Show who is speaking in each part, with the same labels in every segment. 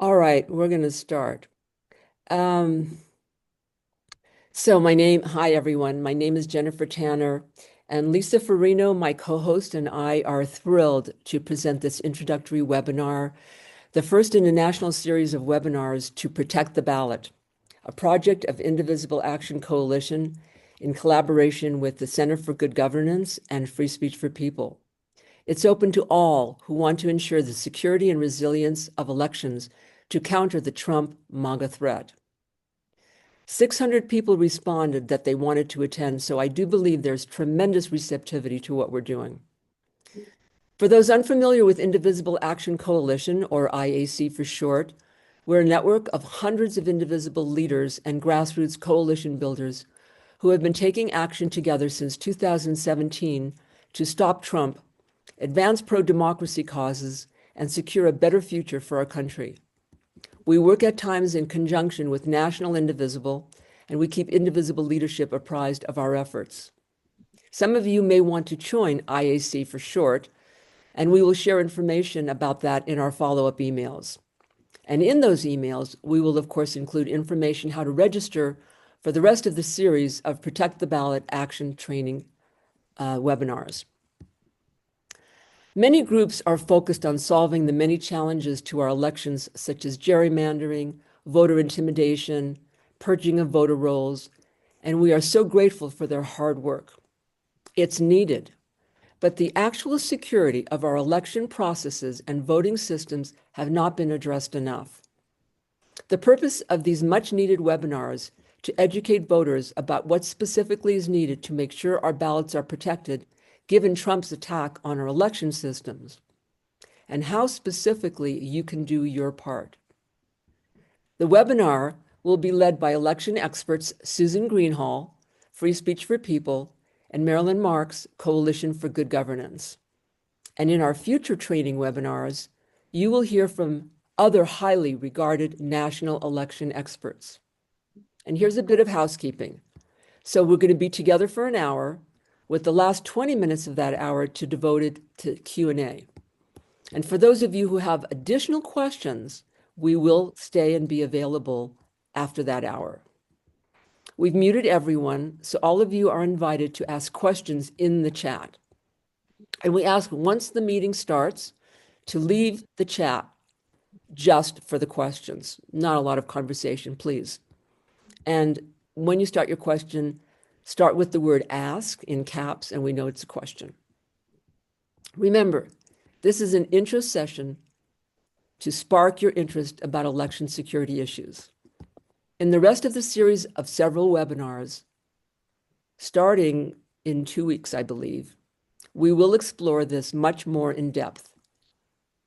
Speaker 1: All right, we're going to start. Um, hi everyone. My name is Jennifer Tanner, and Lisa Farino, my co-host, and I are thrilled to present this introductory webinar, the first in a national series of webinars to protect the ballot, a project of Indivisible Action Coalition in collaboration with the Center for Good Governance and Free Speech for People. It's open to all who want to ensure the security and resilience of elections to counter the Trump MAGA threat. 600 people responded that they wanted to attend, so I do believe there's tremendous receptivity to what we're doing. For those unfamiliar with Indivisible Action Coalition, or IAC for short, we're a network of hundreds of indivisible leaders and grassroots coalition builders who have been taking action together since 2017 to stop Trump, advance pro-democracy causes, and secure a better future for our country. We work at times in conjunction with National Indivisible, and we keep Indivisible leadership apprised of our efforts. Some of you may want to join IAC for short, and we will share information about that in our follow-up emails. And in those emails, we will, of course, include information how to register for the rest of the series of Protect the Ballot action training webinars. Many groups are focused on solving the many challenges to our elections, such as gerrymandering, voter intimidation, purging of voter rolls, and we are so grateful for their hard work. It's needed, but the actual security of our election processes and voting systems have not been addressed enough. The purpose of these much-needed webinars to educate voters about what specifically is needed to make sure our ballots are protected given Trump's attack on our election systems, and how specifically you can do your part. The webinar will be led by election experts Susan Greenhalgh, Free Speech for People, and Marilyn Marks, Coalition for Good Governance. And in our future training webinars, you will hear from other highly regarded national election experts. And here's a bit of housekeeping. So we're going to be together for an hour, with the last 20 minutes of that hour devoted to Q&A. And for those of you who have additional questions, we will stay and be available after that hour. We've muted everyone, so all of you are invited to ask questions in the chat. And we ask once the meeting starts to leave the chat just for the questions. Not a lot of conversation, please. And when you start your question, start with the word ask in caps, and we know it's a question. Remember, this is an intro session to spark your interest about election security issues. In the rest of the series of several webinars, starting in 2 weeks, I believe, we will explore this much more in depth.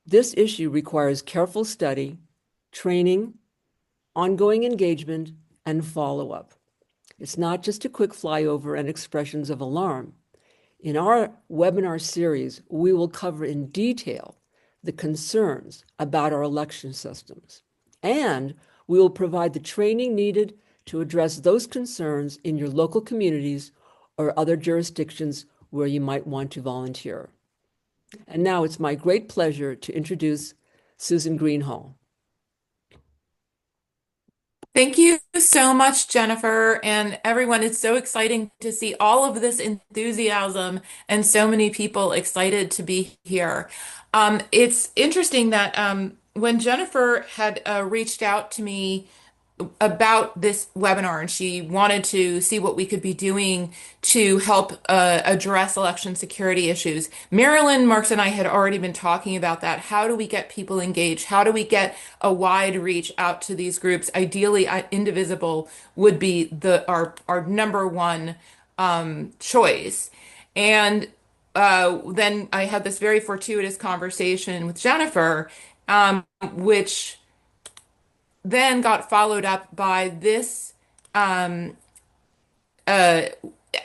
Speaker 1: This issue requires careful study, training, ongoing engagement, and follow-up. It's not just a quick flyover and expressions of alarm. In our webinar series, we will cover in detail the concerns about our election systems, and we will provide the training needed to address those concerns in your local communities or other jurisdictions where you might want to volunteer. And now it's my great pleasure to introduce Susan Greenhalgh.
Speaker 2: Thank you so much, Jennifer, and everyone. It's so exciting to see all of this enthusiasm and so many people excited to be here. It's interesting that when Jennifer had reached out to me about this webinar and she wanted to see what we could be doing to help address election security issues. Marilyn Marks and I had already been talking about that. How do we get people engaged? How do we get a wide reach out to these groups? Ideally, Indivisible would be our number one choice. And then I had this very fortuitous conversation with Jennifer, which then got followed up by this um, uh,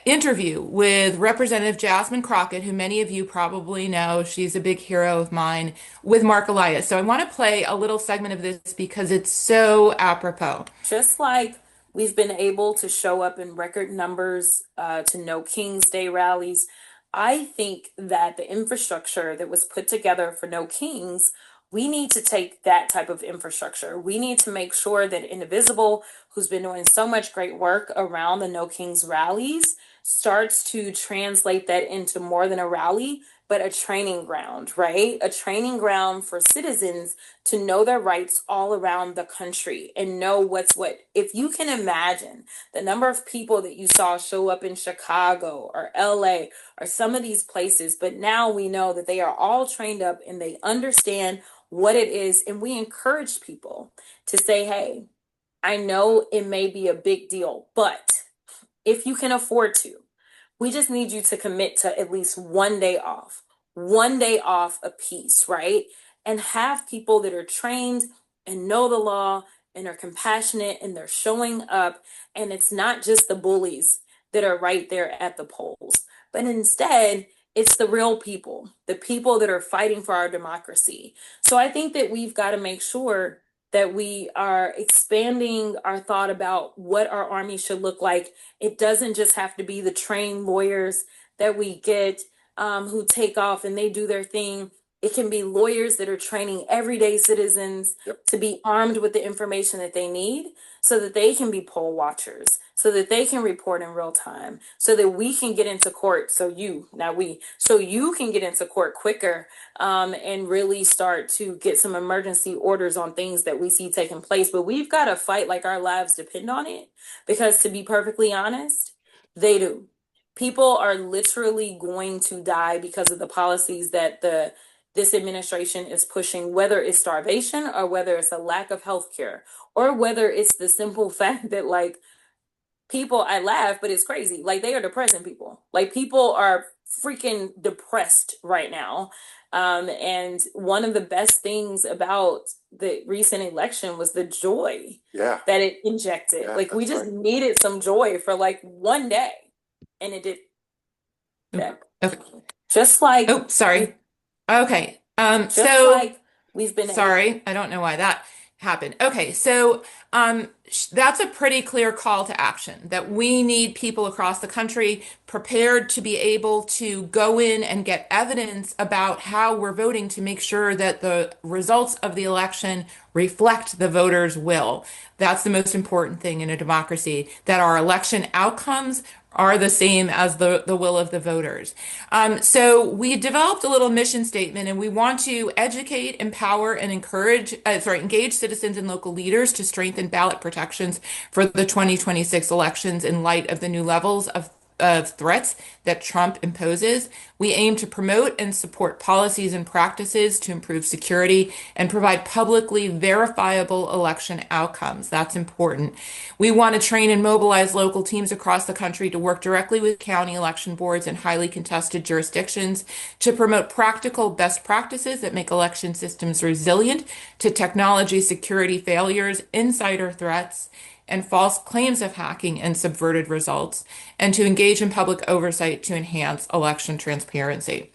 Speaker 2: interview with Representative Jasmine Crockett, who many of you probably know. She's a big hero of mine, with Mark Elias. So I want to play a little segment of this because it's so apropos.
Speaker 3: Just like we've been able to show up in record numbers to No Kings Day rallies, I think that the infrastructure that was put together for No Kings We need to take that type of infrastructure. We need to make sure that Indivisible, who's been doing so much great work around the No Kings rallies, starts to translate that into more than a rally, but a training ground, right? A training ground for citizens to know their rights all around the country and know what's what. If you can imagine the number of people that you saw show up in Chicago or LA or some of these places, but now we know that they are all trained up and they understand what it is. And we encourage people to say, hey, I know it may be a big deal, but if you can afford to, we just need you to commit to at least one day off a piece, right? And have people that are trained and know the law and are compassionate and they're showing up. And it's not just the bullies that are right there at the polls, but instead, it's the real people, the people that are fighting for our democracy. So I think that we've got to make sure that we are expanding our thought about what our army should look like. It doesn't just have to be the trained lawyers that we get who take off and they do their thing. It can be lawyers that are training everyday citizens to be armed with the information that they need so that they can be poll watchers, so that they can report in real time, so that we can get into court. So you can get into court quicker and really start to get some emergency orders on things that we see taking place. But we've got to fight like our lives depend on it, because to be perfectly honest, they do. People are literally going to die because of the policies that this administration is pushing, whether it's starvation or whether it's a lack of health care or whether it's the simple fact that like people, I laugh, but it's crazy. Like they are depressing people. Like people are freaking depressed right now. And one of the best things about the recent election was the joy that it injected. Like we just needed some joy for like one day, and it did that.
Speaker 2: Okay.
Speaker 3: Just like
Speaker 2: Oh, sorry. Okay.
Speaker 3: just like we've been
Speaker 2: Sorry, I don't know why that happened. Okay, so that's a pretty clear call to action that we need people across the country prepared to be able to go in and get evidence about how we're voting to make sure that the results of the election reflect the voters' will. That's the most important thing in a democracy, that our election outcomes are the same as the will of the voters. So we developed a little mission statement, and we want to educate, empower, and engage citizens and local leaders to strengthen ballot protections for the 2026 elections in light of the new levels of threats that Trump imposes. We aim to promote and support policies and practices to improve security and provide publicly verifiable election outcomes. That's important. We want to train and mobilize local teams across the country to work directly with county election boards in highly contested jurisdictions to promote practical best practices that make election systems resilient to technology security failures, insider threats, and false claims of hacking and subverted results, and to engage in public oversight to enhance election transparency.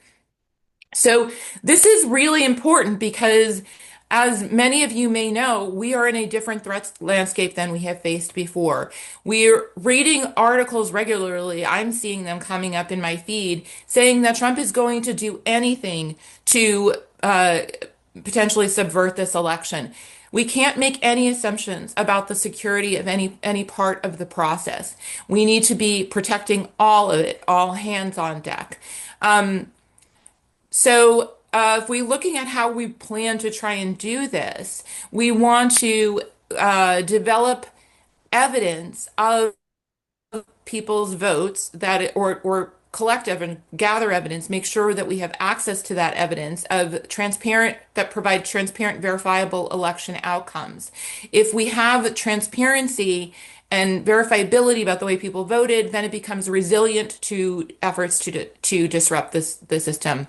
Speaker 2: So this is really important because, as many of you may know, we are in a different threat landscape than we have faced before. We're reading articles regularly. I'm seeing them coming up in my feed saying that Trump is going to do anything to potentially subvert this election. We can't make any assumptions about the security of any part of the process. We need to be protecting all of it, all hands on deck. If we're looking at how we plan to try and do this, we want to develop evidence of people's votes or collect evidence, gather evidence, make sure that we have access to that evidence that provide transparent, verifiable election outcomes. If we have transparency and verifiability about the way people voted, then it becomes resilient to efforts to disrupt the system.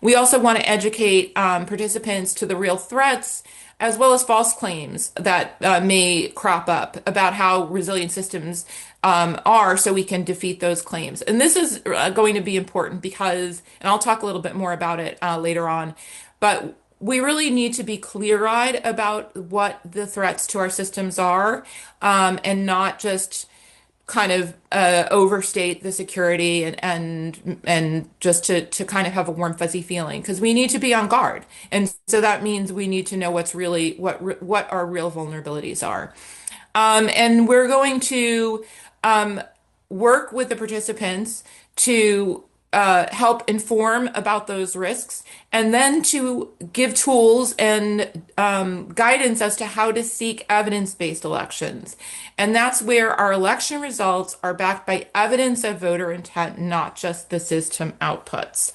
Speaker 2: We also want to educate participants to the real threats as well as false claims that may crop up about how resilient systems are, so we can defeat those claims. And this is going to be important because, and I'll talk a little bit more about it later on, but we really need to be clear-eyed about what the threats to our systems are, and not just kind of overstate the security and just to kind of have a warm fuzzy feeling because we need to be on guard. And so that means we need to know what's really what our real vulnerabilities are. And we're going to um, work with the participants to help inform about those risks and then to give tools and guidance as to how to seek evidence-based elections. And that's where our election results are backed by evidence of voter intent, not just the system outputs.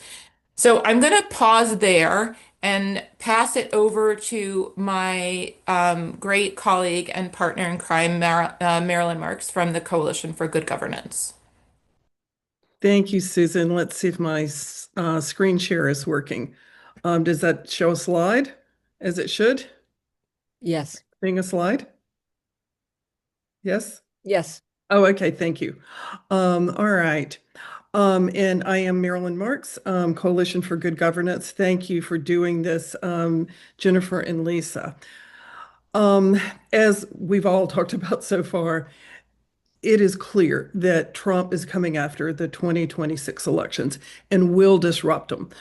Speaker 2: So I'm going to pause there and pass it over to my great colleague and partner in crime, Marilyn Marks from the Coalition for Good Governance.
Speaker 4: Thank you, Susan. Let's see if my screen share is working. Does that show a slide as it should?
Speaker 1: Yes.
Speaker 4: Seeing a slide? Yes?
Speaker 1: Yes.
Speaker 4: Oh, okay. Thank you. All right. And I am Marilyn Marks, Coalition for Good Governance. Thank you for doing this, Jennifer and Lisa. As we've all talked about so far, it is clear that Trump is coming after the 2026 elections and will disrupt them.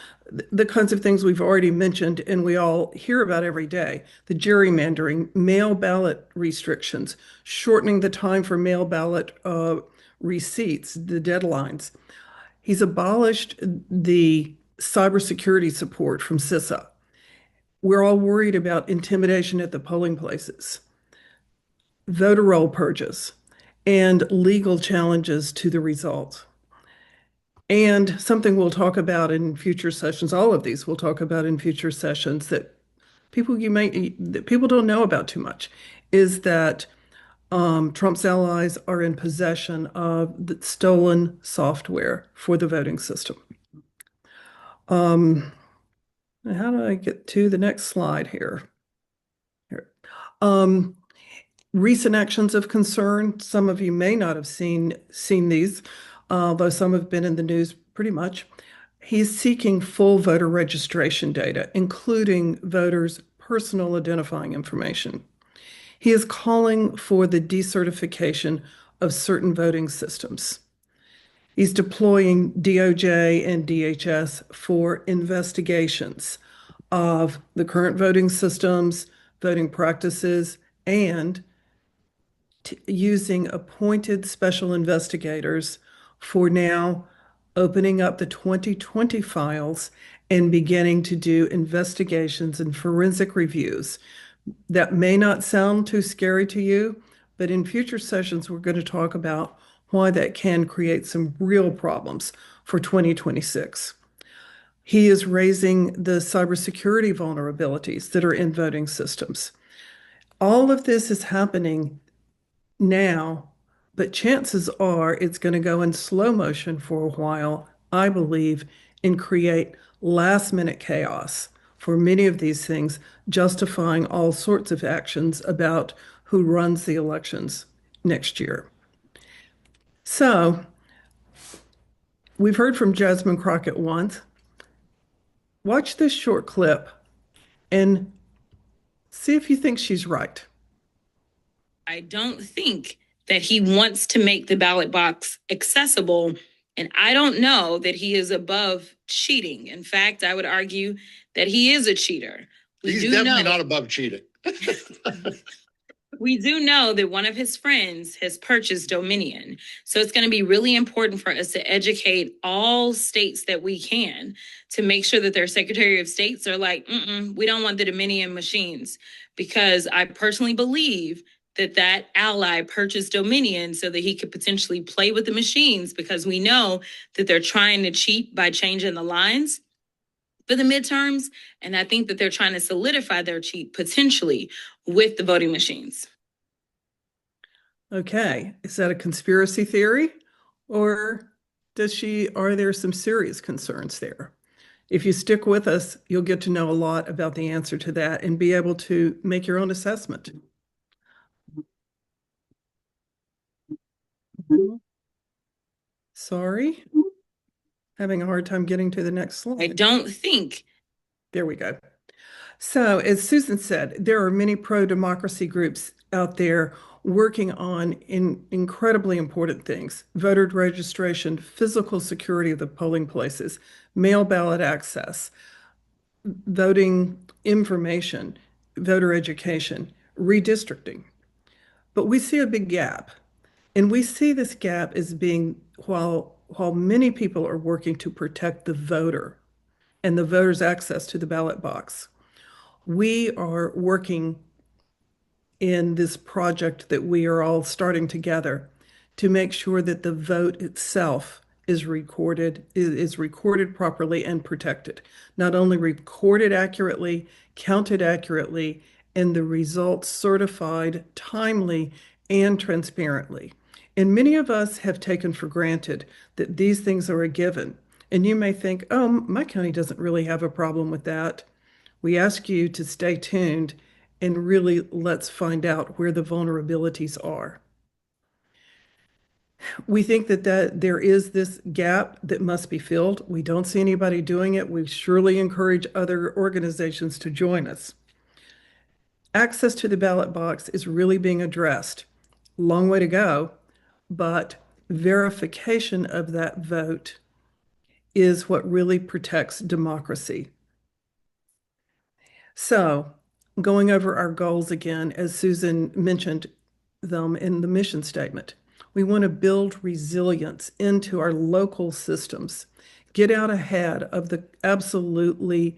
Speaker 4: The kinds of things we've already mentioned and we all hear about every day, the gerrymandering, mail ballot restrictions, shortening the time for mail ballot receipts, the deadlines. He's abolished the cybersecurity support from CISA. We're all worried about intimidation at the polling places, voter roll purges, and legal challenges to the result. And something we'll talk about in future sessions, all of these we'll talk about in future sessions that people don't know about too much, is that Trump's allies are in possession of the stolen software for the voting system. How do I get to the next slide here? Here. Recent actions of concern. Some of you may not have seen these, though some have been in the news pretty much. He's seeking full voter registration data, including voters' personal identifying information. He is calling for the decertification of certain voting systems. He's deploying DOJ and DHS for investigations of the current voting systems, voting practices, and using appointed special investigators for now opening up the 2020 files and beginning to do investigations and forensic reviews. That may not sound too scary to you, but in future sessions, we're going to talk about why that can create some real problems for 2026. He is raising the cybersecurity vulnerabilities that are in voting systems. All of this is happening now, but chances are it's going to go in slow motion for a while, I believe, and create last minute chaos for many of these things, justifying all sorts of actions about who runs the elections next year. So we've heard from Jasmine Crockett once. Watch this short clip and see if you think she's right.
Speaker 5: I don't think that he wants to make the ballot box accessible. And I don't know that he is above cheating. In fact, I would argue that he is a cheater.
Speaker 6: He's definitely not above cheating.
Speaker 5: We do know that one of his friends has purchased Dominion. So it's going to be really important for us to educate all states that we can to make sure that their Secretary of States are like, we don't want the Dominion machines. Because I personally believe that ally purchased Dominion so that he could potentially play with the machines, because we know that they're trying to cheat by changing the lines for the midterms. And I think that they're trying to solidify their cheat potentially with the voting machines.
Speaker 4: Okay, is that a conspiracy theory, or are there some serious concerns there? If you stick with us, you'll get to know a lot about the answer to that and be able to make your own assessment. Sorry, having a hard time getting to the next slide.
Speaker 5: I don't think.
Speaker 4: There we go. So, as Susan said, there are many pro-democracy groups out there working on incredibly important things: voter registration, physical security of the polling places, mail ballot access, voting information, voter education, redistricting. But we see a big gap. And we see this gap as being while many people are working to protect the voter and the voter's access to the ballot box, we are working in this project that we are all starting together to make sure that the vote itself is recorded properly and protected. Not only recorded accurately, counted accurately, and the results certified timely and transparently. And many of us have taken for granted that these things are a given. And you may think, oh, my county doesn't really have a problem with that. We ask you to stay tuned and really let's find out where the vulnerabilities are. We think that there is this gap that must be filled. We don't see anybody doing it. We surely encourage other organizations to join us. Access to the ballot box is really being addressed. Long way to go, but verification of that vote is what really protects democracy. So, going over our goals again, as Susan mentioned them in the mission statement, we want to build resilience into our local systems, get out ahead of the absolutely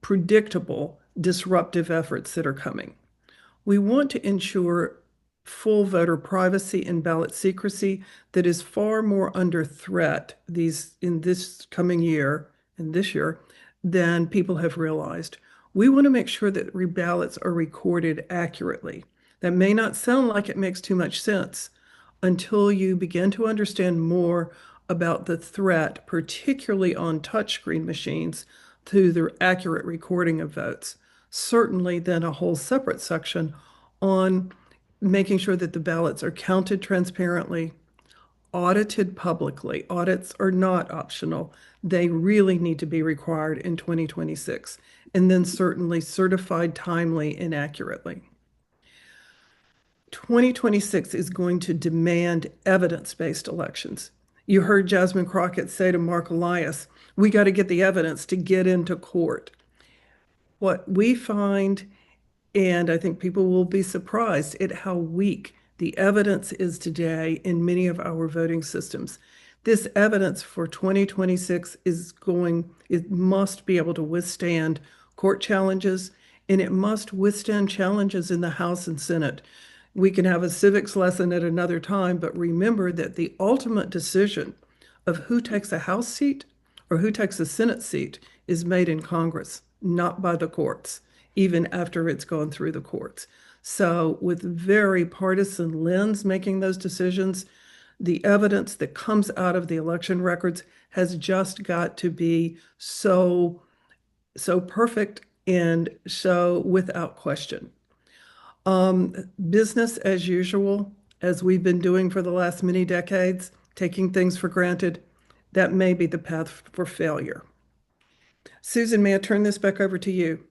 Speaker 4: predictable disruptive efforts that are coming. We want to ensure full voter privacy and ballot secrecy that is far more under threat in this coming year and this year than people have realized. We want to make sure that ballots are recorded accurately. That may not sound like it makes too much sense until you begin to understand more about the threat, particularly on touchscreen machines, to the accurate recording of votes. Certainly, then a whole separate section on making sure that the ballots are counted transparently, audited publicly. Audits are not optional. They really need to be required in 2026, and then certainly certified timely and accurately. 2026 is going to demand evidence-based elections. You heard Jasmine Crockett say to Mark Elias, we got to get the evidence to get into court. What we find, and I think people will be surprised at how weak the evidence is today in many of our voting systems. This evidence for 2026 it must be able to withstand court challenges, and it must withstand challenges in the House and Senate. We can have a civics lesson at another time, but remember that the ultimate decision of who takes a House seat or who takes a Senate seat is made in Congress, not by the courts, even after it's gone through the courts. So, with very partisan lens making those decisions, the evidence that comes out of the election records has just got to be so perfect and so without question. Business as usual, as we've been doing for the last many decades, taking things for granted, that may be the path for failure. Susan, may I turn this back over to you?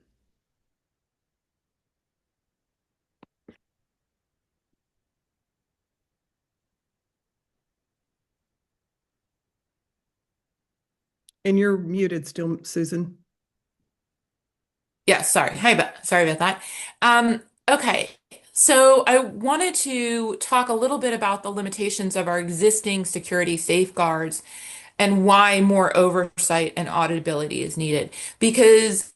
Speaker 4: And you're muted still, Susan.
Speaker 2: Yeah, sorry. Sorry about that. Okay. So I wanted to talk a little bit about the limitations of our existing security safeguards and why more oversight and auditability is needed. Because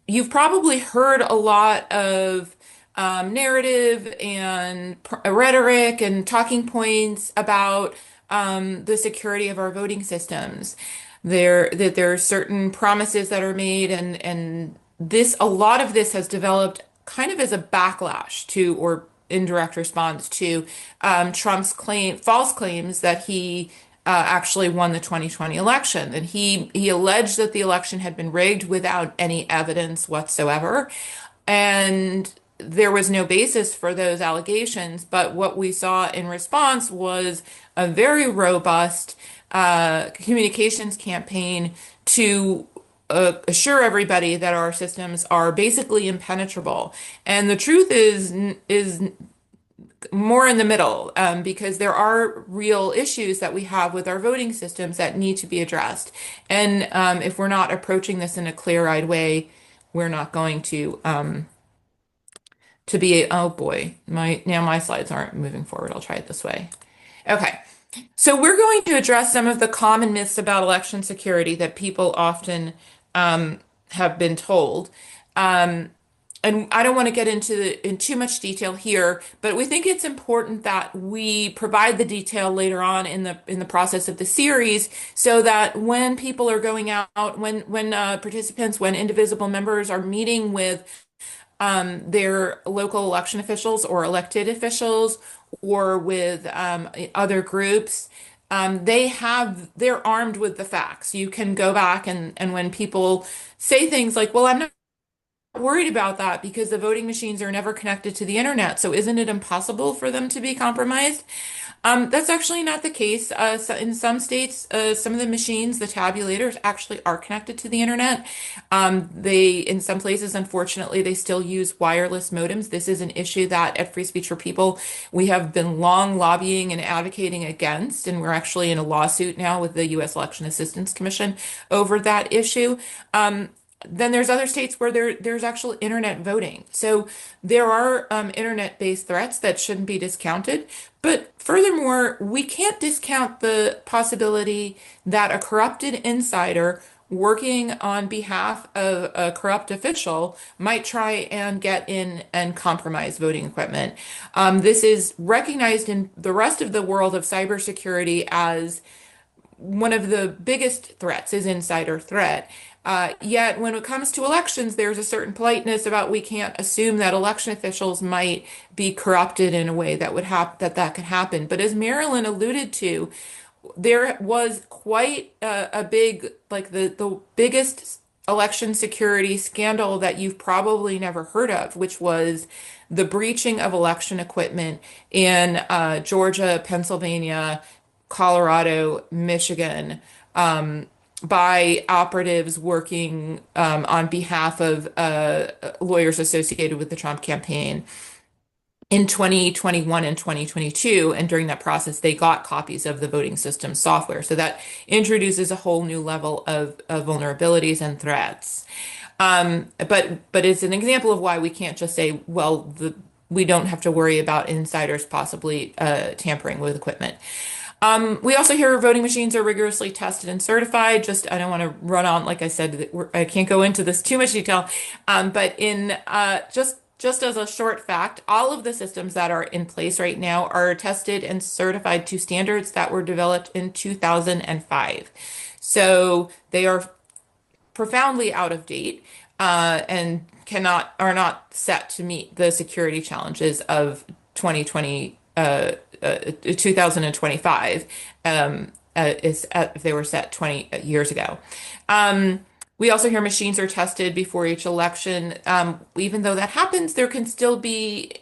Speaker 2: you've probably heard a lot of narrative and rhetoric and talking points about the security of our voting systems. There are certain promises that are made, and a lot of this has developed kind of as a backlash to or indirect response to Trump's false claims that he actually won the 2020 election. And he alleged that the election had been rigged without any evidence whatsoever. And there was no basis for those allegations. But what we saw in response was a very robust communications campaign to assure everybody that our systems are basically impenetrable. And the truth is more in the middle, because there are real issues that we have with our voting systems that need to be addressed. And if we're not approaching this in a clear-eyed way, we're not going to be, oh boy, my slides aren't moving forward. I'll try it this way. Okay. So we're going to address some of the common myths about election security that people often have been told. Um, and I don't want to get in too much detail here, but we think it's important that we provide the detail later on in the process of the series, so that when people are going out, when participants, when indivisible members are meeting with their local election officials or elected officials, or with other groups, they're armed with the facts. You can go back, and when people say things like, well, I'm not worried about that because the voting machines are never connected to the internet, so isn't it impossible for them to be compromised? That's actually not the case. So in some states, some of the machines, the tabulators, actually are connected to the internet. In some places, unfortunately, they still use wireless modems. This is an issue that at Free Speech for People, we have been long lobbying and advocating against, and we're actually in a lawsuit now with the U.S. Election Assistance Commission over that issue. Then there's other states where there's actual internet voting. So there are internet-based threats that shouldn't be discounted. But furthermore, we can't discount the possibility that a corrupted insider working on behalf of a corrupt official might try and get in and compromise voting equipment. This is recognized in the rest of the world of cybersecurity as one of the biggest threats is insider threat. Yet when it comes to elections, there's a certain politeness about we can't assume that election officials might be corrupted in a way that would that could happen. But as Marilyn alluded to, there was quite a big, like the biggest election security scandal that you've probably never heard of, which was the breaching of election equipment in Georgia, Pennsylvania, Colorado, Michigan, by operatives working on behalf of lawyers associated with the Trump campaign in 2021 and 2022. And during that process, they got copies of the voting system software. So that introduces a whole new level of vulnerabilities and threats. But it's an example of why we can't just say, well, we don't have to worry about insiders possibly tampering with equipment. We also hear voting machines are rigorously tested and certified. I don't want to run on, like I said, I can't go into this too much detail. But just as a short fact, all of the systems that are in place right now are tested and certified to standards that were developed in 2005. So they are profoundly out of date, and are not set to meet the security challenges of 2025, if they were set 20 years ago. We also hear machines are tested before each election. Even though that happens, there can still be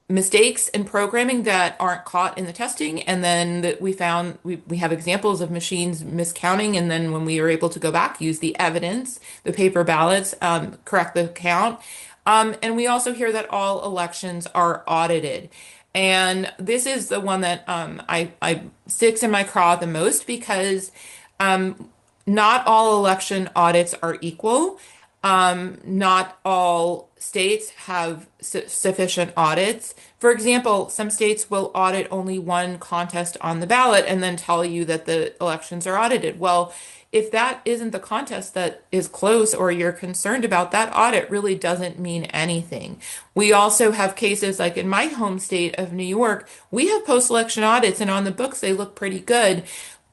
Speaker 2: mistakes in programming that aren't caught in the testing. And then we have examples of machines miscounting. And then when we are able to go back, use the evidence, the paper ballots, correct the count. And we also hear that all elections are audited. And this is the one that I sticks in my craw the most, because not all election audits are equal. Not all states have sufficient audits. For example, some states will audit only one contest on the ballot and then tell you that the elections are audited. Well, if that isn't the contest that is close, or you're concerned about, that audit really doesn't mean anything. We also have cases like in my home state of New York, we have post-election audits, and on the books they look pretty good.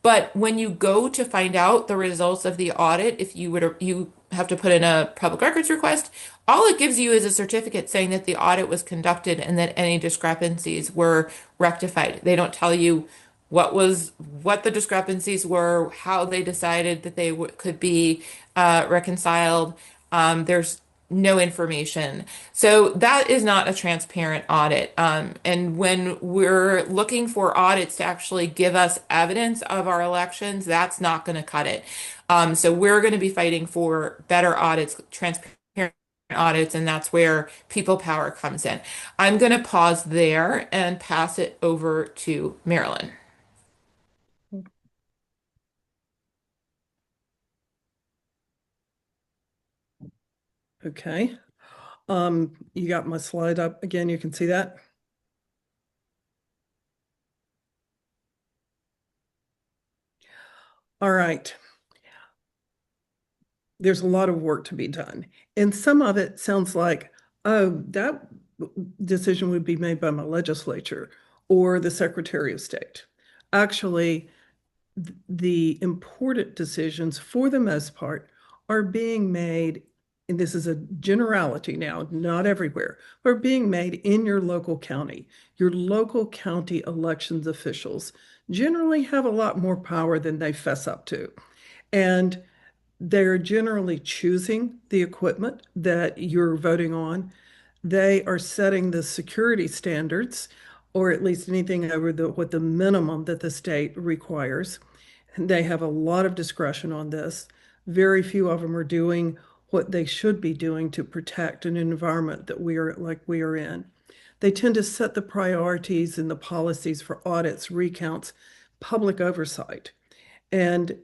Speaker 2: But when you go to find out the results of the audit, if you have to put in a public records request, all it gives you is a certificate saying that the audit was conducted and that any discrepancies were rectified. They don't tell you what the discrepancies were, how they decided that they could be reconciled. There's no information. So that is not a transparent audit. And when we're looking for audits to actually give us evidence of our elections, that's not going to cut it. So we're going to be fighting for better audits, transparent audits, and that's where people power comes in. I'm going to pause there and pass it over to Marilyn.
Speaker 4: Okay. You got my slide up again. You can see that. All right. There's a lot of work to be done. And some of it sounds like, oh, that decision would be made by my legislature or the Secretary of State. Actually, the important decisions, for the most part, are being made, and this is a generality now, not everywhere, are being made in your local county. Your local county elections officials generally have a lot more power than they fess up to. And they're generally choosing the equipment that you're voting on. They are setting the security standards, or at least anything over what the minimum that the state requires. And they have a lot of discretion on this. Very few of them are doing what they should be doing to protect an environment that we are in. They tend to set the priorities and the policies for audits, recounts, public oversight. And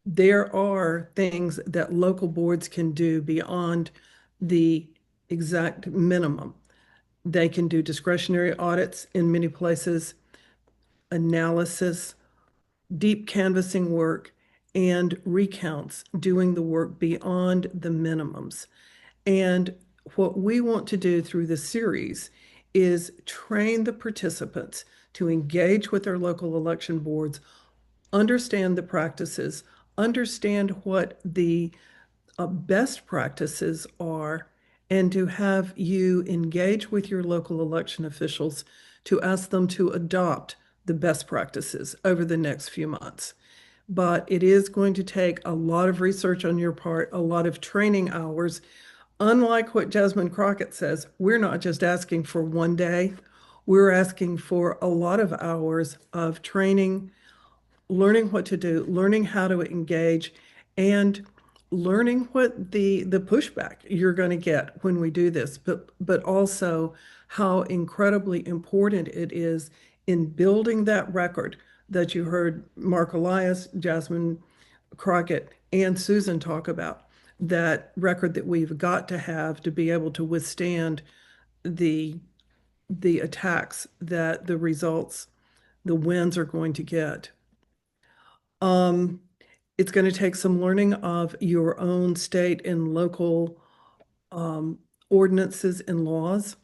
Speaker 4: there are things that local boards can do beyond the exact minimum. They can do discretionary audits in many places, analysis, deep canvassing work, and recounts, doing the work beyond the minimums. And what we want to do through the series is train the participants to engage with their local election boards, understand the practices, understand what the best practices are, and to have you engage with your local election officials to ask them to adopt the best practices over the next few months. But it is going to take a lot of research on your part, a lot of training hours. Unlike what Jasmine Crockett says, we're not just asking for one day, we're asking for a lot of hours of training, learning what to do, learning how to engage, and learning what the pushback you're going to get when we do this, but also how incredibly important it is in building that record that you heard Mark Elias, Jasmine Crockett, and Susan talk about. That record that we've got to have to be able to withstand the the attacks that the results, the wins are going to get. Um, it's going to take some learning of your own state and local ordinances and laws,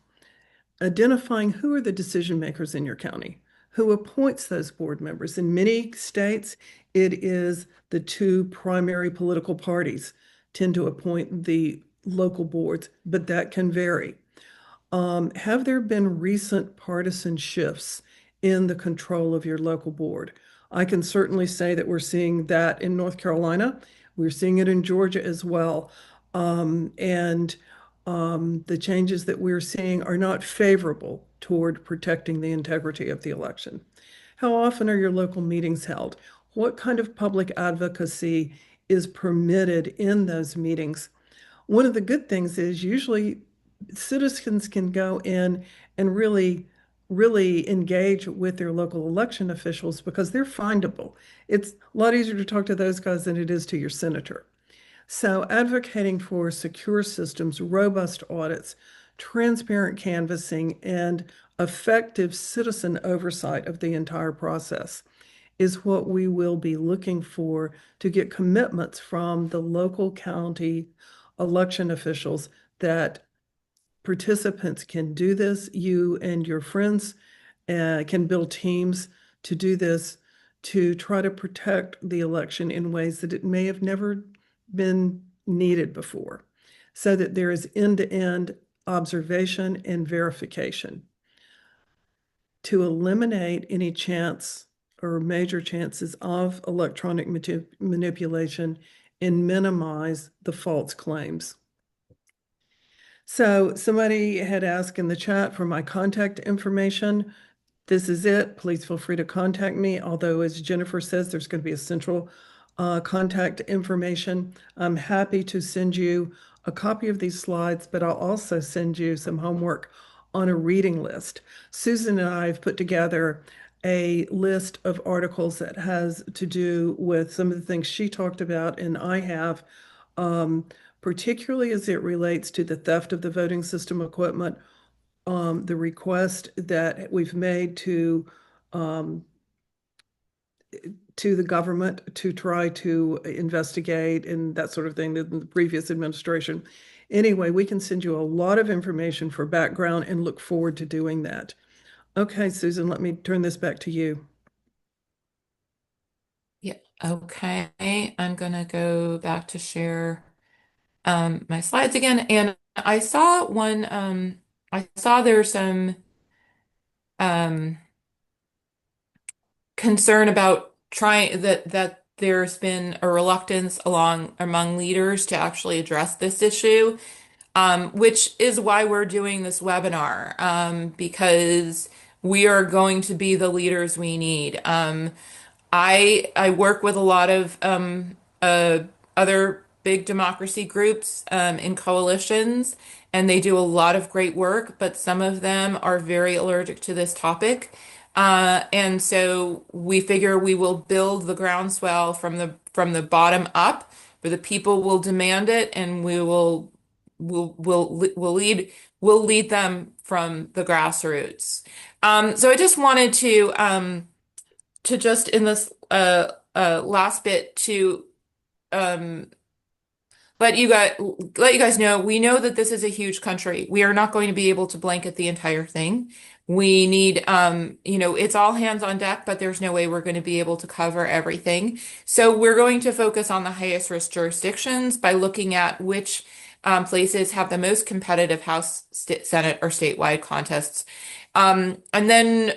Speaker 4: identifying who are the decision makers in your county, who appoints those board members. In many states, it is the two primary political parties tend to appoint the local boards, but that can vary. Have there been recent partisan shifts in the control of your local board? I can certainly say that we're seeing that in North Carolina. We're seeing it in Georgia as well. And the changes that we're seeing are not favorable toward protecting the integrity of the election. How often are your local meetings held? What kind of public advocacy is permitted in those meetings? One of the good things is usually citizens can go in and really engage with their local election officials because they're findable. It's a lot easier to talk to those guys than it is to your senator. So advocating for secure systems, robust audits, transparent canvassing, and effective citizen oversight of the entire process is what we will be looking for to get commitments from the local county election officials that participants can do this. You and your friends can build teams to do this, to try to protect the election in ways that it may have never been needed before, so that there is end-to-end observation and verification to eliminate any chance or major chances of electronic manipulation and minimize the false claims. So somebody had asked in the chat for my contact information. This is it. Please feel free to contact me. Although, as Jennifer says, there's going to be a central contact information. I'm happy to send you a copy of these slides, but I'll also send you some homework on a reading list. Susan and I have put together a list of articles that has to do with some of the things she talked about, and I have, particularly as it relates to the theft of the voting system equipment, the request that we've made um, to the government to try to investigate and that sort of thing in the previous administration. Anyway, we can send you a lot of information for background and look forward to doing that. Okay, Susan, let me turn this back to you.
Speaker 2: Yeah, okay. I'm gonna go back to share my slides again. And I saw I saw there's some um concern about trying that there's been a reluctance among leaders to actually address this issue, which is why we're doing this webinar, because we are going to be the leaders we need. I work with a lot of other big democracy groups in coalitions, and they do a lot of great work, but some of them are very allergic to this topic. And so we figure we will build the groundswell from the bottom up, where the people will demand it, and we'll lead them from the grassroots. So I just wanted to just in this last bit to um, let you guys know, we know that this is a huge country. We are not going to be able to blanket the entire thing. We need, it's all hands on deck, but there's no way we're going to be able to cover everything. So we're going to focus on the highest risk jurisdictions by looking at which places have the most competitive House, Senate, or statewide contests. And then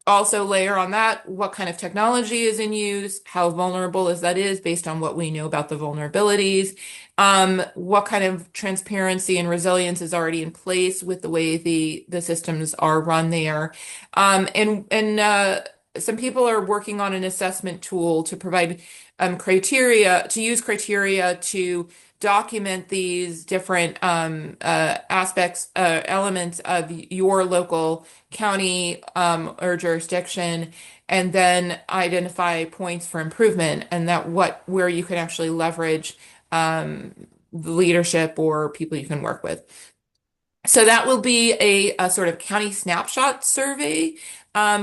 Speaker 2: also layer on that what kind of technology is in use, how vulnerable is that is based on what we know about the vulnerabilities, what kind of transparency and resilience is already in place with the way the systems are run there. And some people are working on an assessment tool to provide use criteria to document these different elements of your local county or jurisdiction, and then identify points for improvement and where you can actually leverage the leadership or people you can work with. So that will be a sort of county snapshot survey,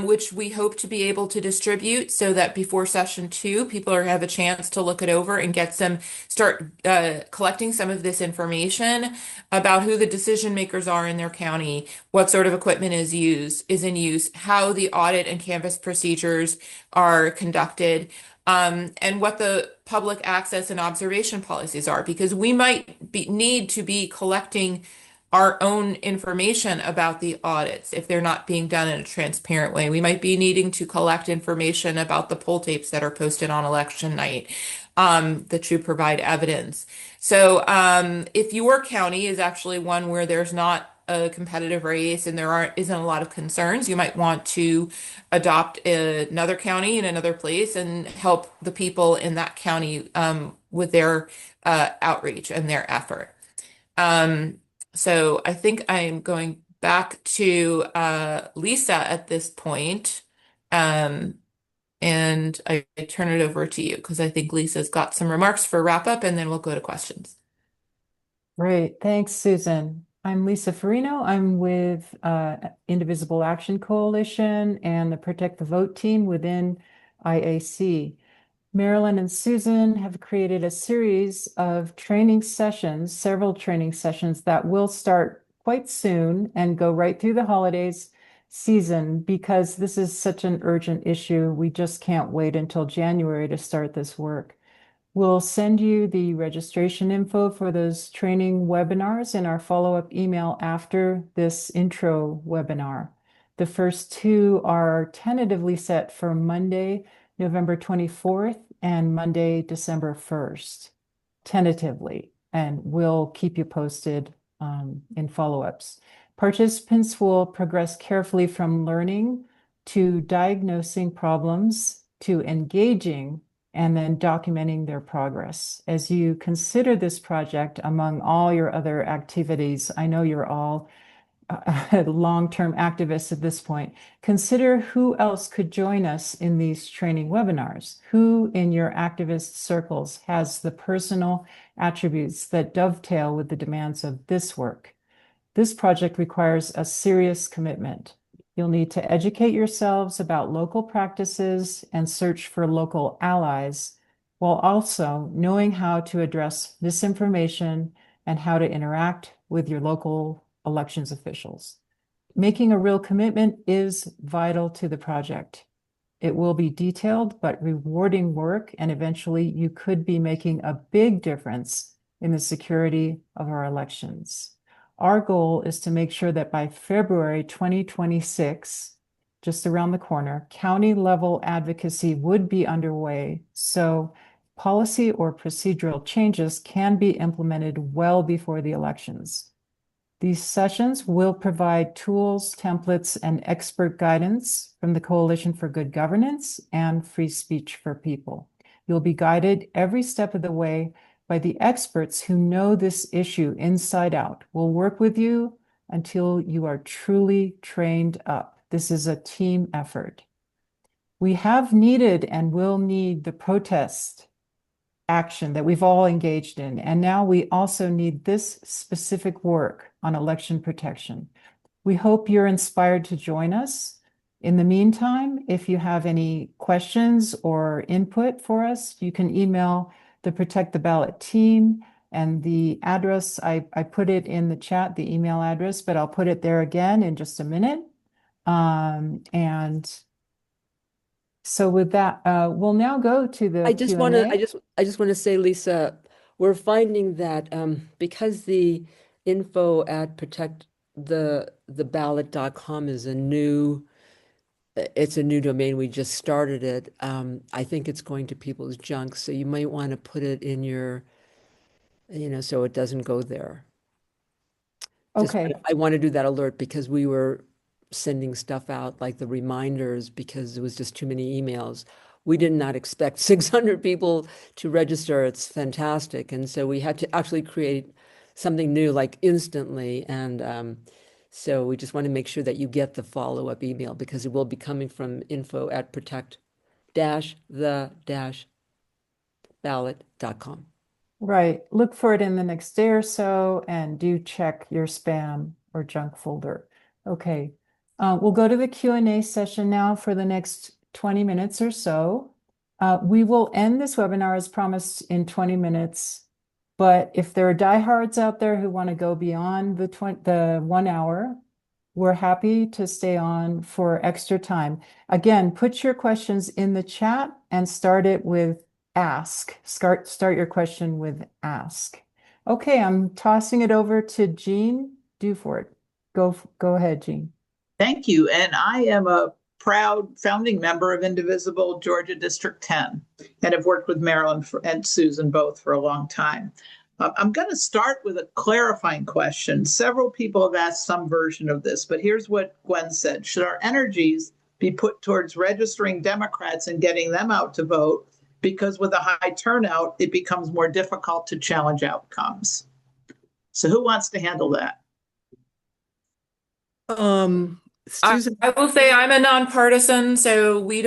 Speaker 2: which we hope to be able to distribute so that before session 2, people have a chance to look it over and start collecting some of this information about who the decision makers are in their county, what sort of equipment is in use, how the audit and canvass procedures are conducted, and what the public access and observation policies are, because we might need to be collecting our own information about the audits if they're not being done in a transparent way. We might be needing to collect information about the poll tapes that are posted on election night that should provide evidence. So if your county is actually one where there's not a competitive race and isn't a lot of concerns, you might want to adopt another county in another place and help the people in that county with their outreach and their effort. So I think I'm going back to Lisa at this point. And I turn it over to you because I think Lisa's got some remarks for wrap up, and then we'll go to questions.
Speaker 7: Great. Thanks, Susan. I'm Lisa Farino. I'm with Indivisible Action Coalition and the Protect the Vote team within IAC. Marilyn and Susan have created a series of training sessions, several training sessions that will start quite soon and go right through the holidays season because this is such an urgent issue. We just can't wait until January to start this work. We'll send you the registration info for those training webinars in our follow-up email after this intro webinar. The first 2 are tentatively set for Monday, November 24th and Monday, December 1st, tentatively, and we'll keep you posted in follow-ups. Participants will progress carefully from learning to diagnosing problems to engaging and then documenting their progress. As you consider this project among all your other activities, I know you're all long-term activists at this point. Consider who else could join us in these training webinars. Who in your activist circles has the personal attributes that dovetail with the demands of this work? This project requires a serious commitment. You'll need to educate yourselves about local practices and search for local allies, while also knowing how to address misinformation and how to interact with your local elections officials. Making a real commitment is vital to the project. It will be detailed but rewarding work, and eventually you could be making a big difference in the security of our elections. Our goal is to make sure that by February 2026, just around the corner, county level advocacy would be underway, so policy or procedural changes can be implemented well before the elections. These sessions will provide tools, templates, and expert guidance from the Coalition for Good Governance and Free Speech for People. You'll be guided every step of the way by the experts who know this issue inside out. We'll work with you until you are truly trained up. This is a team effort. We have needed and will need the protest action that we've all engaged in. And now we also need this specific work on election protection. We hope you're inspired to join us. In the meantime, if you have any questions or input for us, you can email the Protect the Ballot team, and the address, I put it in the chat, the email address, but I'll put it there again in just a minute. And so with that, we'll now go to the
Speaker 1: I just want to, I just want to say, Lisa, we're finding that because the info at protecttheballot.com is it's a new domain. We just started it. I think it's going to people's junk, so you might want to put it in your, so it doesn't go there.
Speaker 7: Okay.
Speaker 1: I want to do that alert because we were sending stuff out, like the reminders, because it was just too many emails. We did not expect 600 people to register. It's fantastic. And so we had to actually create something new, like instantly. And so we just want to make sure that you get the follow-up email because it will be coming from info@protect-the-ballot.com.
Speaker 7: Right. Look for it in the next day or so, and do check your spam or junk folder. Okay. We'll go to the Q&A session now for the next 20 minutes or so. We will end this webinar as promised in 20 minutes, but if there are diehards out there who want to go beyond the 1 hour, we're happy to stay on for extra time. Again, put your questions in the chat and start it with ask. Start your question with ask. Okay, I'm tossing it over to Jean Dufort. Go ahead, Jean.
Speaker 8: Thank you. And I am a proud founding member of Indivisible Georgia District 10 and have worked with Marilyn and Susan both for a long time. I'm going to start with a clarifying question. Several people have asked some version of this, but here's what Gwen said. Should our energies be put towards registering Democrats and getting them out to vote? Because with a high turnout, it becomes more difficult to challenge outcomes. So who wants to handle that?
Speaker 4: Susan.
Speaker 2: I will say I'm a nonpartisan, so we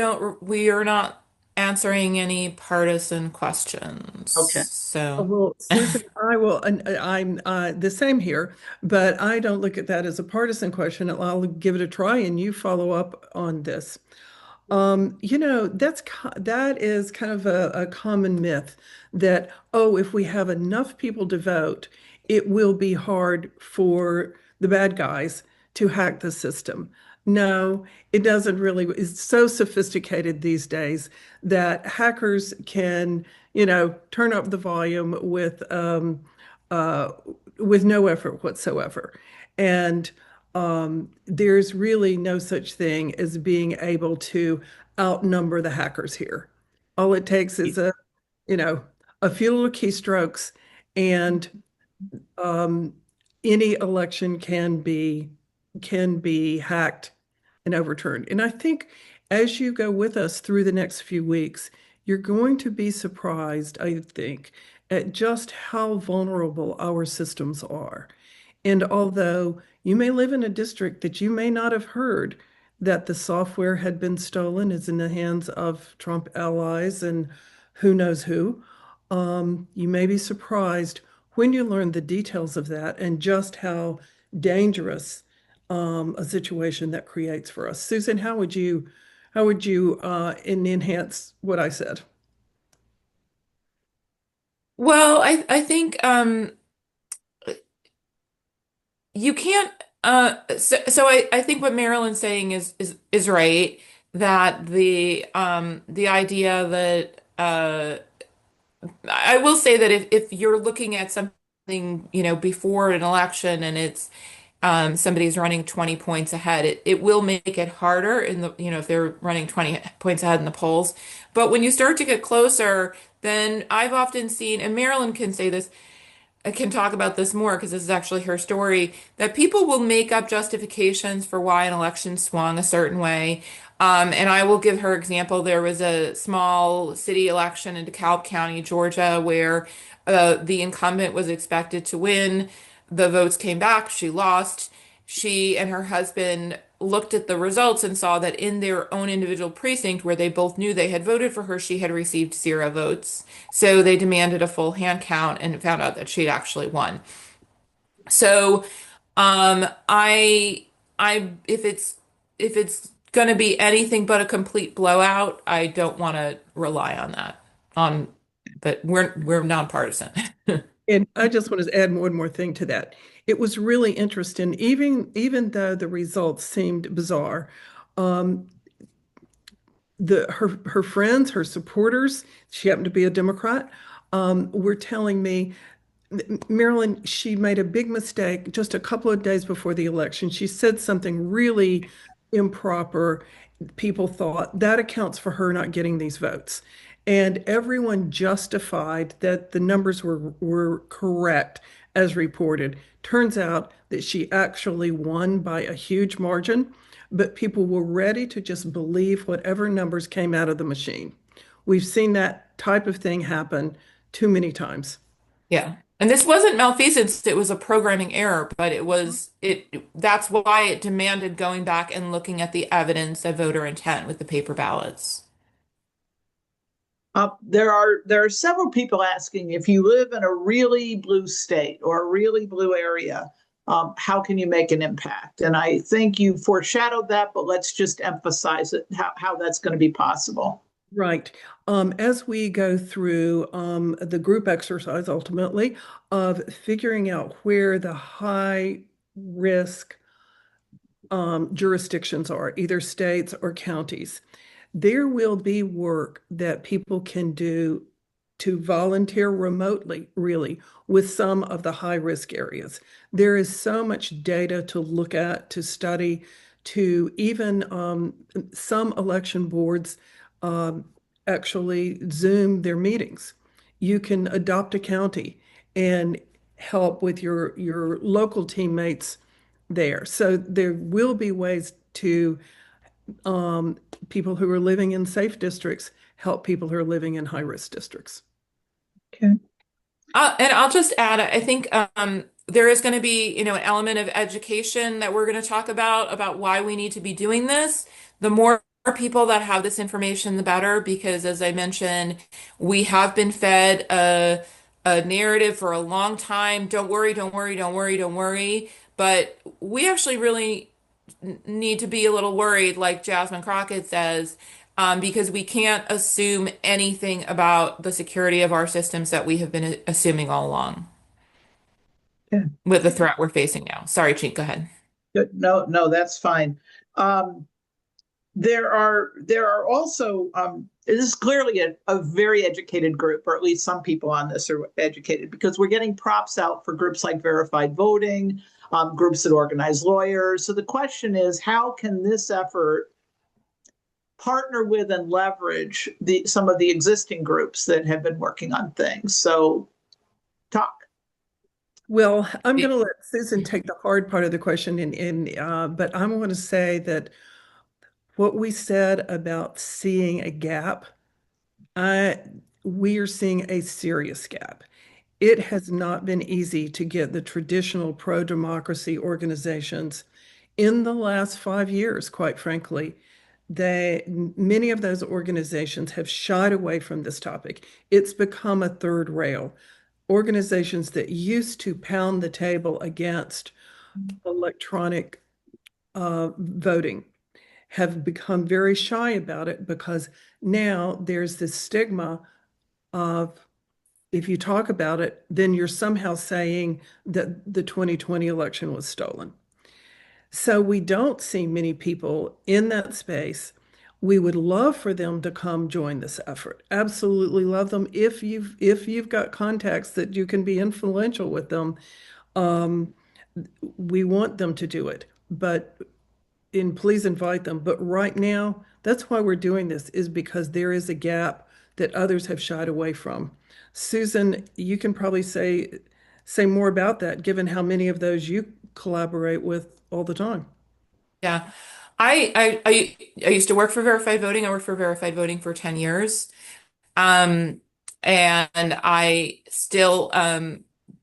Speaker 2: are not answering any partisan questions.
Speaker 8: Okay.
Speaker 2: So
Speaker 4: Well, Susan, I will, and I'm the same here, but I don't look at that as a partisan question. I'll give it a try and you follow up on this. That is kind of a common myth that, oh, if we have enough people to vote, it will be hard for the bad guys to hack the system. No, it doesn't really. It's so sophisticated these days that hackers can, turn up the volume with no effort whatsoever. And there's really no such thing as being able to outnumber the hackers here. All it takes is a few little keystrokes, and any election can be hacked and overturned. And I think as you go with us through the next few weeks, you're going to be surprised, I think, at just how vulnerable our systems are. And although you may live in a district that you may not have heard that the software had been stolen, is in the hands of Trump allies and who knows who, you may be surprised when you learn the details of that and just how dangerous a situation that creates for us. Susan, how would you enhance what I said?
Speaker 2: Well, I think you can't I think what Marilyn's saying is right, that the idea that I will say that if you're looking at something, before an election and it's somebody's running 20 points ahead, it will make it harder if they're running 20 points ahead in the polls. But when you start to get closer, then I've often seen, and Marilyn can say this, I can talk about this more because this is actually her story, that people will make up justifications for why an election swung a certain way. And I will give her example. There was a small city election in DeKalb County, Georgia, where the incumbent was expected to win. The votes came back. She lost. She and her husband looked at the results and saw that in their own individual precinct, where they both knew they had voted for her, she had received 0 votes. So they demanded a full hand count and found out that she'd actually won. So, if it's going to be anything but a complete blowout, I don't want to rely on that. On, but we're nonpartisan.
Speaker 4: And I just want to add one more thing to that. It was really interesting, even though the results seemed bizarre. Um, her friends, her supporters, she happened to be a Democrat, were telling me, Marilyn, she made a big mistake just a couple of days before the election. She said something really improper. People thought that accounts for her not getting these votes. And everyone justified that the numbers were correct as reported. Turns out that she actually won by a huge margin, but people were ready to just believe whatever numbers came out of the machine. We've seen that type of thing happen too many times.
Speaker 2: Yeah. And this wasn't malfeasance, it was a programming error, but that's why it demanded going back and looking at the evidence of voter intent with the paper ballots.
Speaker 8: There are several people asking, if you live in a really blue state or a really blue area, how can you make an impact? And I think you foreshadowed that, but let's just emphasize it, how that's going to be possible.
Speaker 4: Right. As we go through the group exercise ultimately of figuring out where the high risk jurisdictions are, either states or counties, there will be work that people can do to volunteer remotely, really, with some of the high risk areas. There is so much data to look at, to study, to even some election boards um, actually Zoom their meetings. You can adopt a county and help with your local teammates there. So there will be ways to people who are living in safe districts help people who are living in high risk districts.
Speaker 8: Okay.
Speaker 2: And I'll just add, I think there is going to be, an element of education that we're going to talk about why we need to be doing this. The more people that have this information, the better, because as I mentioned, we have been fed a narrative for a long time. Don't worry, don't worry, don't worry, don't worry. But we actually really need to be a little worried, like Jasmine Crockett says, because we can't assume anything about the security of our systems that we have been assuming all along
Speaker 8: Yeah.
Speaker 2: with the threat we're facing now. Sorry, Cheek, go ahead.
Speaker 8: Good. No, no, that's fine. There are also this is clearly a very educated group, or at least some people on this are educated, because we're getting props out for groups like Verified Voting, groups that organize lawyers. So the question is, how can this effort partner with and leverage some of the existing groups that have been working on things? So talk.
Speaker 4: Well, I'm going to let Susan take the hard part of the question, but I'm going to say that what we said about seeing a gap We are seeing a serious gap. It has not been easy to get the traditional pro-democracy organizations in the last 5 years, quite frankly. Many of those organizations have shied away from this topic. It's become a third rail. Organizations that used to pound the table against electronic voting have become very shy about it because now there's this stigma of if you talk about it, then you're somehow saying that the 2020 election was stolen. So we don't see many people in that space. We would love for them to come join this effort. Absolutely love them. If you've got contacts that you can be influential with them, um, we want them to do it. But please invite them. But right now, that's why we're doing this, is because there is a gap that others have shied away from. Susan, you can probably say more about that, given how many of those you collaborate with all the time.
Speaker 2: Yeah. I used to work for verified voting. I worked for verified voting for 10 years. Um, and I still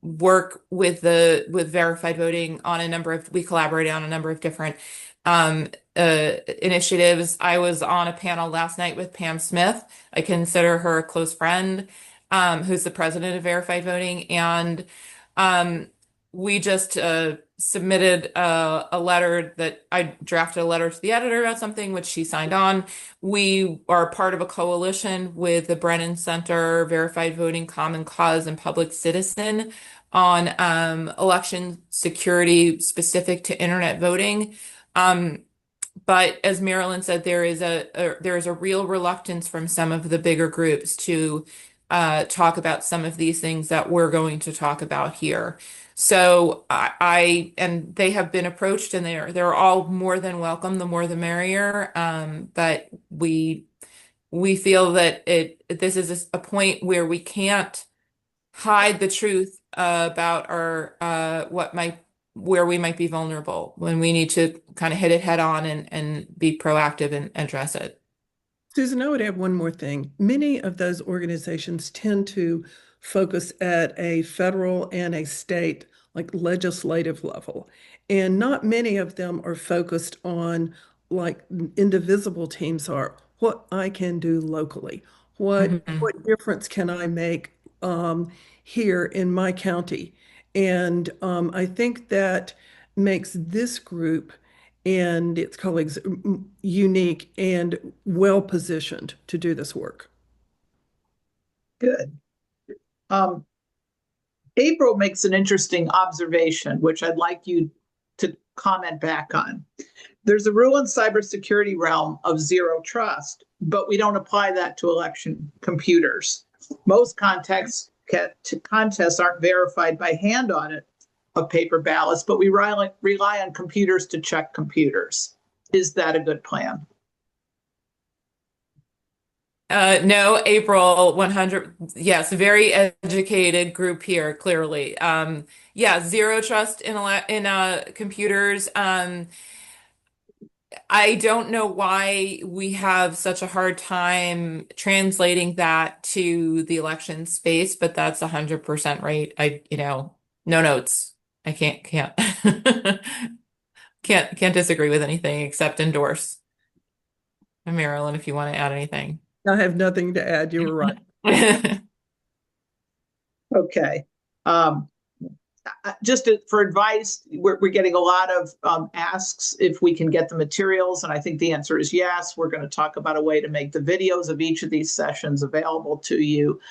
Speaker 2: work with verified voting on a number of we collaborated on a number of different um, initiatives. I was on a panel last night with Pam Smith. I consider her a close friend, who's the president of verified voting, and um, we just submitted a letter that I drafted a letter to the editor about something which she signed on. We are part of a coalition with the Brennan Center, Verified Voting, Common Cause, and Public Citizen on election security specific to internet voting. Um, but as Marilyn said, there is a real reluctance from some of the bigger groups to talk about some of these things that we're going to talk about here. So and they have been approached, and they're all more than welcome. The more the merrier. But we feel that this is a point where we can't hide the truth about our where we might be vulnerable, when we need to kind of hit it head on and be proactive and address it.
Speaker 4: Susan, I would add one more thing. Many of those organizations tend to focus at a federal and a state, like legislative level. And not many of them are focused on, like indivisible teams are, what I can do locally.
Speaker 2: Mhm.
Speaker 4: What difference can I make here in my county? And I think that makes this group and its colleagues unique and well positioned to do this work.
Speaker 8: Good. Um, April makes an interesting observation, which I'd like you to comment back on. There's a rule in cybersecurity realm of zero trust, but we don't apply that to election computers. Most contests aren't verified by hand audit of paper ballots, but we rely on computers to check computers. Is that a good plan?
Speaker 2: No, April 100. Yes, very educated group here, clearly. Yeah, zero trust in computers. I don't know why we have such a hard time translating that to the election space, but that's 100% right. No notes. I can't can't disagree with anything except endorse. And Marilyn, if you want to add anything.
Speaker 4: I have nothing to add. You were right.
Speaker 8: Okay. For advice, we're getting a lot of asks if we can get the materials, and I think the answer is yes. We're going to talk about a way to make the videos of each of these sessions available to you.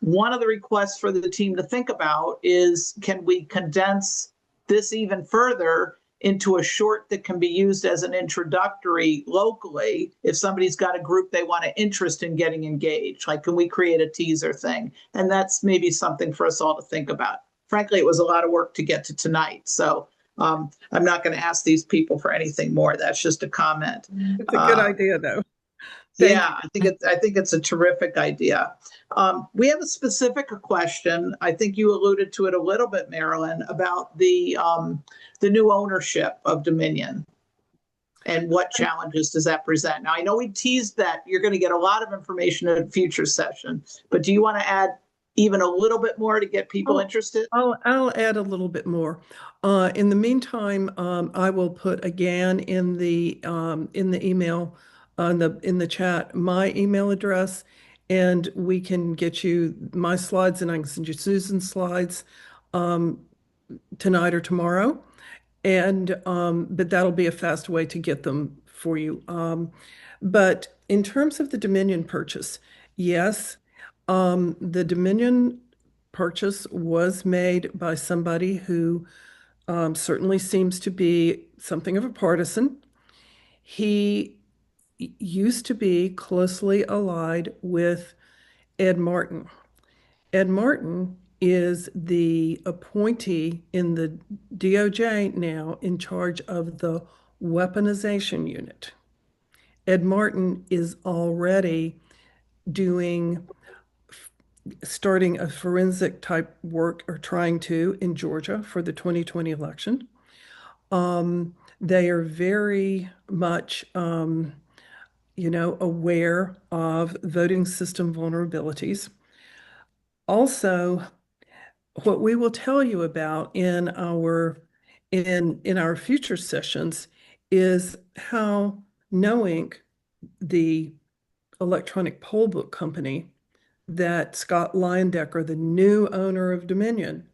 Speaker 8: One of the requests for the team to think about is, can we condense this even further into a short that can be used as an introductory locally if somebody's got a group they want to interest in getting engaged? Like, can we create a teaser thing? And that's maybe something for us all to think about. Frankly, it was a lot of work to get to tonight. So I'm not going to ask these people for anything more. That's just a comment.
Speaker 4: It's a good idea, though.
Speaker 8: I think it's a terrific idea. We have a specific question. I think you alluded to it a little bit, Marilyn, about the new ownership of Dominion. And what challenges does that present? Now, I know we teased that you're going to get a lot of information at a future session, but do you want to add even a little bit more to get people interested?
Speaker 4: I'll add a little bit more. In the meantime, I will put again in the email in the chat my email address, and we can get you my slides, and I can send you Susan's slides tonight or tomorrow. And but that'll be a fast way to get them for you. But in terms of the Dominion purchase, yes, the Dominion purchase was made by somebody who certainly seems to be something of a partisan. He used to be closely allied with Ed Martin. Ed Martin is the appointee in the DOJ now in charge of the weaponization unit. Ed Martin is already doing, starting a forensic type work or trying to in Georgia for the 2020 election. They are very much, aware of voting system vulnerabilities. Also, what we will tell you about in our future sessions is how knowing the electronic poll book company that Scott Leyendecker, the new owner of Dominion,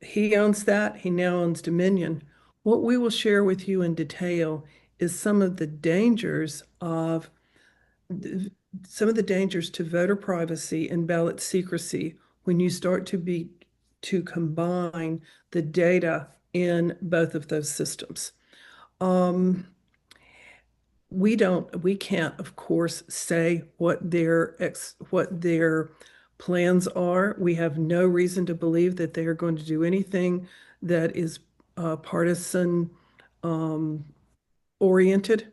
Speaker 4: he owns that. He now owns Dominion. What we will share with you in detail is some of the dangers to voter privacy and ballot secrecy when you start to combine the data in both of those systems. We can't, of course, say what their plans are. We have no reason to believe that they are going to do anything that is partisan oriented,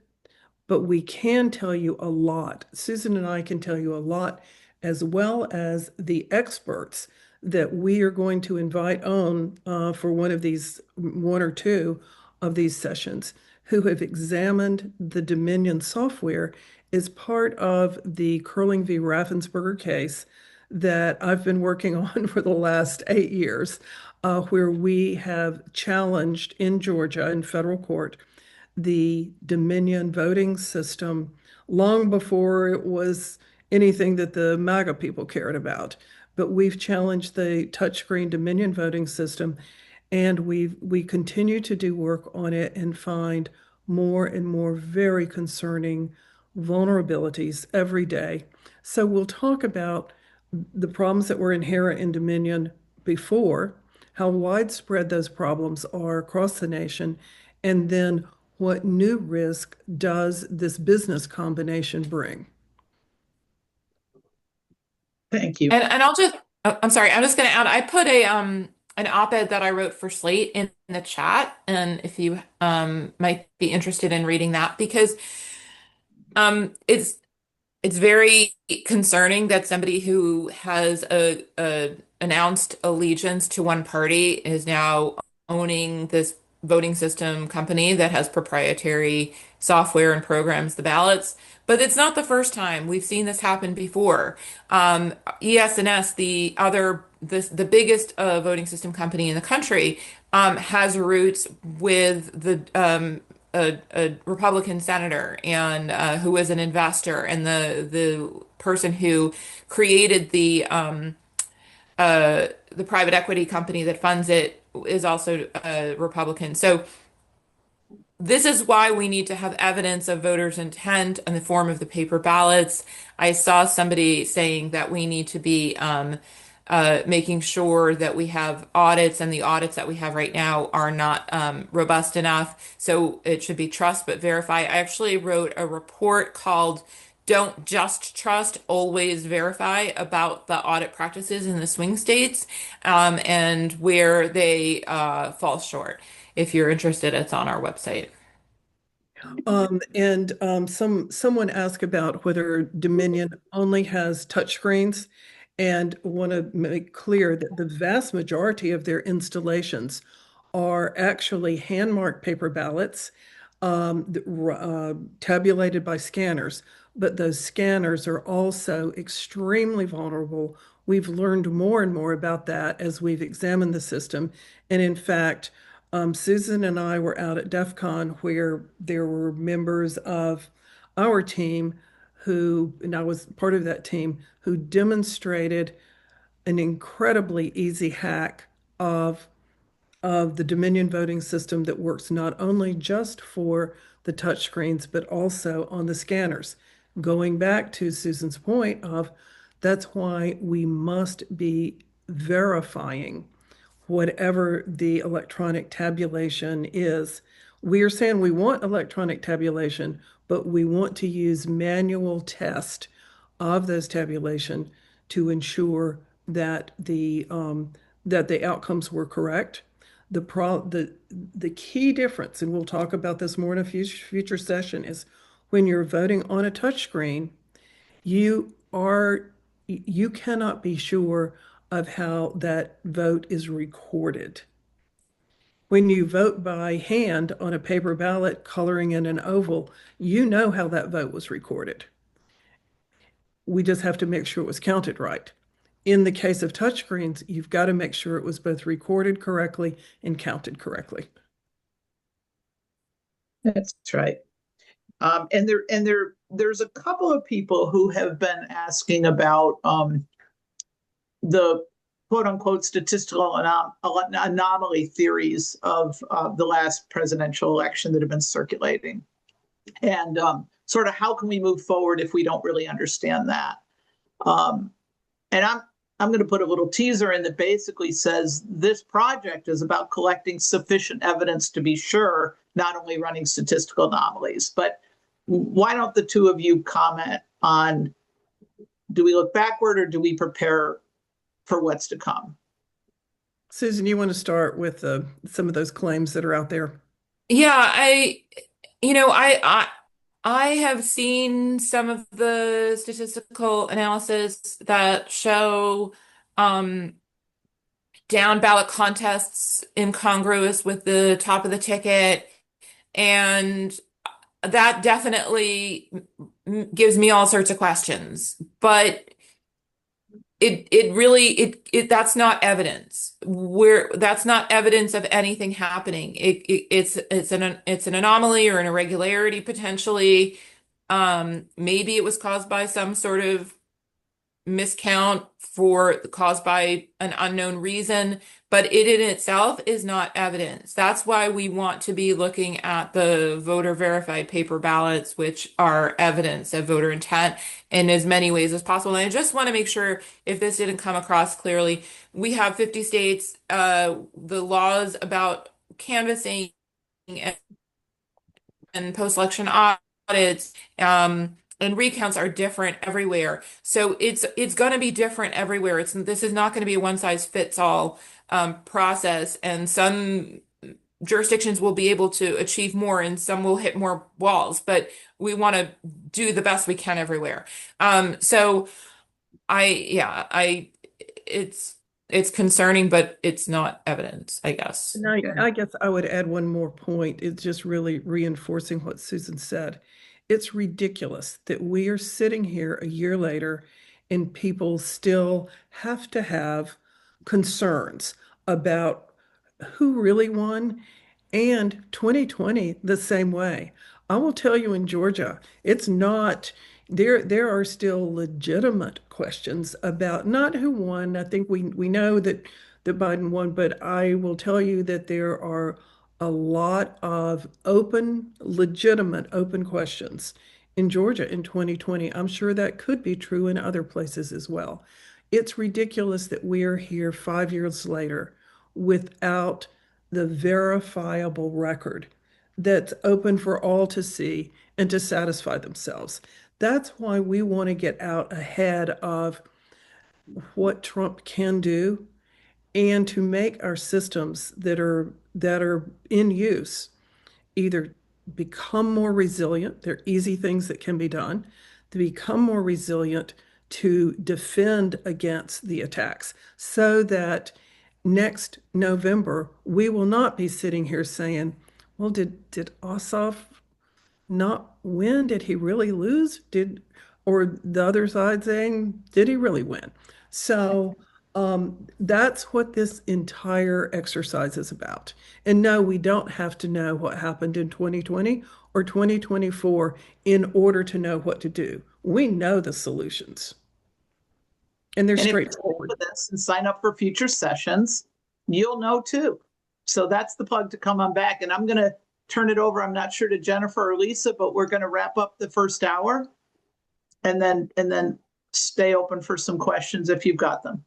Speaker 4: but we can tell you a lot. Susan and I can tell you a lot, as well as the experts that we are going to invite on for one or two of these sessions, who have examined the Dominion software as part of the Curling v. Raffensperger case that I've been working on for the last 8 years, where we have challenged in Georgia in federal court the Dominion voting system long before it was anything that the MAGA people cared about. But we've challenged the touchscreen Dominion voting system, and we continue to do work on it and find more and more very concerning vulnerabilities every day. So we'll talk about the problems that were inherent in Dominion before, how widespread those problems are across the nation, and then what new risk does this business combination bring?
Speaker 8: Thank you.
Speaker 2: And I'm sorry, I'm just going to add, I put an op-ed that I wrote for Slate in the chat, and if you might be interested in reading that, because it's very concerning that somebody who has a announced allegiance to one party is now owning this voting system company that has proprietary software and programs the ballots. But it's not the first time. We've seen this happen before. ES&S, the biggest voting system company in the country, has roots with a Republican senator and who was an investor, and the person who created the private equity company that funds it is also a Republican. So this is why we need to have evidence of voters' intent in the form of the paper ballots. I saw somebody saying that we need to be making sure that we have audits, and the audits that we have right now are not robust enough. So it should be trust but verify. I actually wrote a report called Don't Just Trust, Always Verify, about the audit practices in the swing states and where they fall short. If you're interested, it's on our website.
Speaker 4: Someone asked about whether Dominion only has touchscreens, and want to make clear that the vast majority of their installations are actually hand-marked paper ballots. tabulated by scanners, but those scanners are also extremely vulnerable. We've learned more and more about that as we've examined the system. And in fact, Susan and I were out at DEF CON where there were members of our team who, and I was part of that team, who demonstrated an incredibly easy hack of the Dominion voting system that works not only just for the touchscreens, but also on the scanners. Going back to Susan's point of that's why we must be verifying whatever the electronic tabulation is. We are saying we want electronic tabulation, but we want to use manual test of those tabulation to ensure that the outcomes were correct. The key difference, and we'll talk about this more in a future session, is when you're voting on a touchscreen, you are you cannot be sure of how that vote is recorded. When you vote by hand on a paper ballot, coloring in an oval, you know how that vote was recorded. We just have to make sure it was counted right. In the case of touchscreens, you've got to make sure it was both recorded correctly and counted correctly.
Speaker 8: That's right. There's a couple of people who have been asking about the quote unquote statistical anomaly theories of the last presidential election that have been circulating. And sort of how can we move forward if we don't really understand that? And I'm going to put a little teaser in that basically says this project is about collecting sufficient evidence to be sure, not only running statistical anomalies. But why don't the two of you comment on, do we look backward or do we prepare for what's to come?
Speaker 4: Susan, you want to start with some of those claims that are out there?
Speaker 2: Yeah, I have seen some of the statistical analysis that show down ballot contests incongruous with the top of the ticket, and that definitely gives me all sorts of questions. But it really that's not evidence. That's not evidence of anything happening. It's an anomaly or an irregularity potentially. Maybe it was caused by some sort of miscount caused by an unknown reason, but it in itself is not evidence. That's why we want to be looking at the voter verified paper ballots, which are evidence of voter intent in as many ways as possible. And I just want to make sure, if this didn't come across clearly, we have 50 states, the laws about canvassing and post-election audits, and recounts are different everywhere. So it's going to be different everywhere. This is not going to be a one size fits all process, and some jurisdictions will be able to achieve more and some will hit more walls, but we want to do the best we can everywhere. So it's concerning, but it's not evidence, I guess.
Speaker 4: And I guess I would add one more point. It's just really reinforcing what Susan said. It's ridiculous that we are sitting here a year later and people still have to have concerns about who really won, and 2020 the same way. I will tell you, in Georgia, it's not there are still legitimate questions about not who won. I think we know that Biden won, but I will tell you that there are a lot of legitimate open questions in Georgia in 2020. I'm sure that could be true in other places as well. It's ridiculous that we are here 5 years later without the verifiable record that's open for all to see and to satisfy themselves. That's why we want to get out ahead of what Trump can do and to make our systems that are in use either become more resilient. They're easy things that can be done to become more resilient, to defend against the attacks, so that next November we will not be sitting here saying, well, did Ossoff not win? Did he really lose? Or the other side saying, did he really win? So that's what this entire exercise is about. And no, we don't have to know what happened in 2020 or 2024 in order to know what to do. We know the solutions, and they're
Speaker 8: And if you
Speaker 4: straightforward.
Speaker 8: for this and sign up for future sessions, you'll know too. So that's the plug to come on back. And I'm going to turn it over. I'm not sure to Jennifer or Lisa, but we're going to wrap up the first hour and then stay open for some questions if you've got them.